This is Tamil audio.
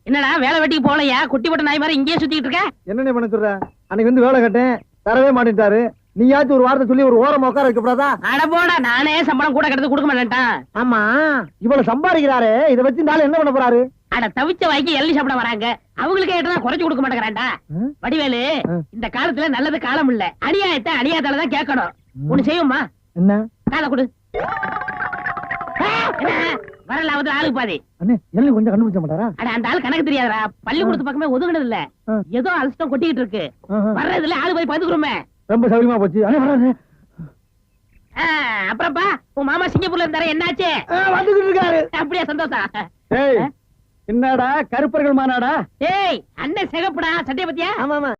என்னடா வேலை வெட்டிக்கு போகலையா? குட்டி போட்ட நாய் மாதிரி இங்கேயே சுத்திட்டு இருக்க. என்னண்ணே பண்ண சொல்ற? அன்னைக்கு வந்து வேலை கட்டேன், தரவே மாட்டேன்ட்டாரு. நீயாச்சும் ஒரு வார்த்தை சொல்லி ஒரு ஓரமா உட்கார வைக்கப்படாதா? அட போடா, நானே சம்பளம் கூட கிடந்து கொடுக்க மாட்டேன்ட்டான். ஆமா, இவ்வளவு சம்பாதிக்கிறாரு, இதை வச்சு இந்த ஆளு என்ன பண்ண போறாரு? அட தவிச்ச வாய்க்கு எள்ளி சாப்பிட வராங்க, அவங்களுக்கு ஏற்றா குறைச்சு கொடுக்க மாட்டேங்கிறான்டா. வடிவேலு, இந்த காலத்துல நல்லது காலம் இல்ல, அநியாயத்தை அநியாயத்தாலதான் கேட்கணும். ஒண்ணு செய்யுமா? என்ன? காலை கொடு. வரல வந்து ஆளுக்கு பாதி. அண்ணே, எள்ளி கொஞ்சம் கண்டுபிடிச்ச மாட்டாரா? அட அந்த ஆளு கணக்கு தெரியாதா? பள்ளிக்கூடத்து பக்கமே ஒதுங்கினது இல்ல, ஏதோ அலசம் கொட்டிக்கிட்டு இருக்கு. வர்றதுல ஆளு போய் பாத்துக்கிறோமே. ரொம்ப சௌரியமா போச்சு. அண்ணே வராரு. அப்புறம்ப்பா, உன் மாமா சிங்கப்பூர்ல இருந்தாரு, என்னாச்சு? வந்துகிட்டு இருக்காரு. அப்படியே சந்தோஷம். என்னடா கருப்பர்கள் மாநாடா? ஏய், அண்ணன் சிகப்புடா, சட்டைய பத்தியா? ஆமா ஆமா.